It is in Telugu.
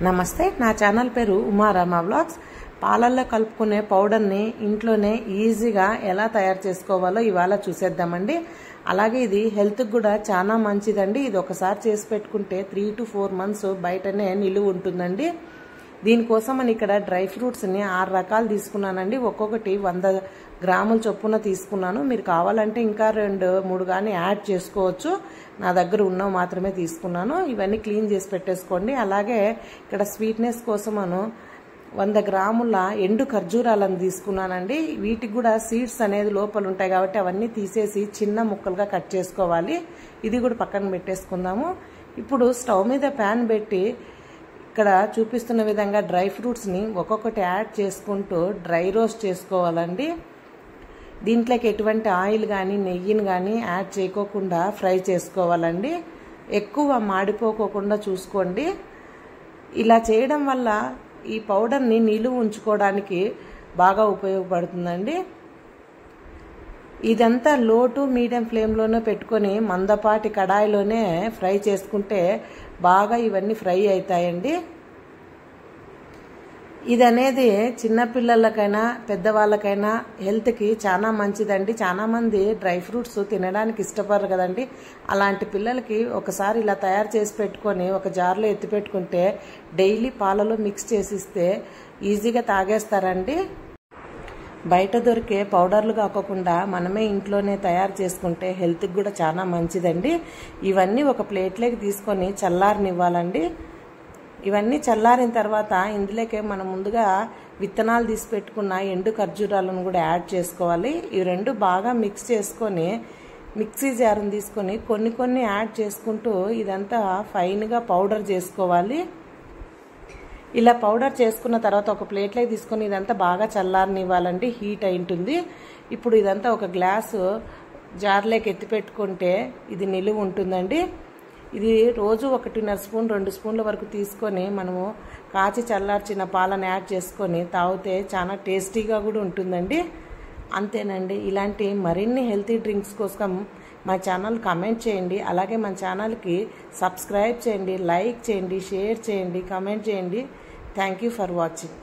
నమస్తే, నా ఛానల్ పేరు ఉమారామ వ్లాగ్స్. పాలల్లో కలుపుకునే పౌడర్ని ఇంట్లోనే ఈజీగా ఎలా తయారు చేసుకోవాలో ఇవాళ చూసేద్దామండి. అలాగే ఇది హెల్త్కి కూడా చాలా మంచిదండి. ఇది ఒకసారి చేసి పెట్టుకుంటే 3 to 4 months బయటనే నిలువ ఉంటుందండి. దీనికోసం అని ఇక్కడ డ్రై ఫ్రూట్స్ని 6 రకాలు తీసుకున్నానండి. ఒక్కొక్కటి 100 గ్రాముల చొప్పున తీసుకున్నాను. మీరు కావాలంటే ఇంకా 2-3 కానీ యాడ్ చేసుకోవచ్చు. నా దగ్గర ఉన్నవి మాత్రమే తీసుకున్నాను. ఇవన్నీ క్లీన్ చేసి పెట్టేసుకోండి. అలాగే ఇక్కడ స్వీట్నెస్ కోసమను 100 గ్రాముల ఎండు ఖర్జూరాలను తీసుకున్నానండి. వీటికి కూడా సీడ్స్ అనేది లోపల ఉంటాయి కాబట్టి అవన్నీ తీసేసి చిన్న ముక్కలుగా కట్ చేసుకోవాలి. ఇది కూడా పక్కన పెట్టేసుకుందాము. ఇప్పుడు స్టవ్ మీద ప్యాన్ పెట్టి ఇక్కడ చూపిస్తున్న విధంగా డ్రై ఫ్రూట్స్ని ఒక్కొక్కటి యాడ్ చేసుకుంటూ డ్రై రోస్ట్ చేసుకోవాలండి. దీంట్లోకి ఎటువంటి ఆయిల్ కానీ నెయ్యిని కానీ యాడ్ చేయకోకుండా ఫ్రై చేసుకోవాలండి. ఎక్కువ మాడిపోకోకుండా చూసుకోండి. ఇలా చేయడం వల్ల ఈ పౌడర్ని నిలువ ఉంచుకోవడానికి బాగా ఉపయోగపడుతుందండి. ఇదంతా లో టు మీడియం ఫ్లేమ్లోనే పెట్టుకొని మందపాటి కడాయిలోనే ఫ్రై చేసుకుంటే బాగా ఇవన్నీ ఫ్రై అవుతాయండి. ఇది అనేది చిన్నపిల్లలకైనా పెద్దవాళ్ళకైనా హెల్త్కి చాలా మంచిదండి. చాలామంది డ్రై ఫ్రూట్స్ తినడానికి ఇష్టపడరు కదండి. అలాంటి పిల్లలకి ఒకసారి ఇలా తయారు చేసి పెట్టుకొని ఒక జార్లో ఎత్తి పెట్టుకుంటే డైలీ పాలలో మిక్స్ చేసిస్తే ఈజీగా తాగేస్తారండి. బయట దొరికే పౌడర్లు కాకుండా మనమే ఇంట్లోనే తయారు చేసుకుంటే హెల్త్కి కూడా చాలా మంచిదండి. ఇవన్నీ ఒక ప్లేట్లోకి తీసుకొని చల్లారనివ్వాలండి. ఇవన్నీ చల్లారిన తర్వాత ఇందులోకి మనం ముందుగా విత్తనాలు తీసి పెట్టుకున్న ఎండు ఖర్జూరాలను కూడా యాడ్ చేసుకోవాలి. ఇవి రెండు బాగా మిక్స్ చేసుకొని మిక్సీ జార్ని తీసుకొని కొన్ని యాడ్ చేసుకుంటూ ఇదంతా ఫైన్గా పౌడర్ చేసుకోవాలి. ఇలా పౌడర్ చేసుకున్న తర్వాత ఒక ప్లేట్లోకి తీసుకొని ఇదంతా బాగా చల్లారనివ్వాలండి. హీట్ అయి ఉంటుంది. ఇప్పుడు ఇదంతా ఒక గ్లాసు జార్లోకి ఎత్తి పెట్టుకుంటే ఇది నిలువ ఉంటుందండి. ఇది రోజు 1.5 స్పూన్ 2 స్పూన్ల వరకు తీసుకొని మనము కాచి చల్లార్చిన పాలను యాడ్ చేసుకొని తాగితే చాలా టేస్టీగా కూడా ఉంటుందండి. అంతేనండి. ఇలాంటి మరిన్ని హెల్తీ డ్రింక్స్ కోసం మా ఛానల్ కామెంట్ చేయండి. అలాగే మన ఛానల్కి సబ్స్క్రైబ్ చేయండి, లైక్ చేయండి, షేర్ చేయండి, కామెంట్ చేయండి. Thank you for watching.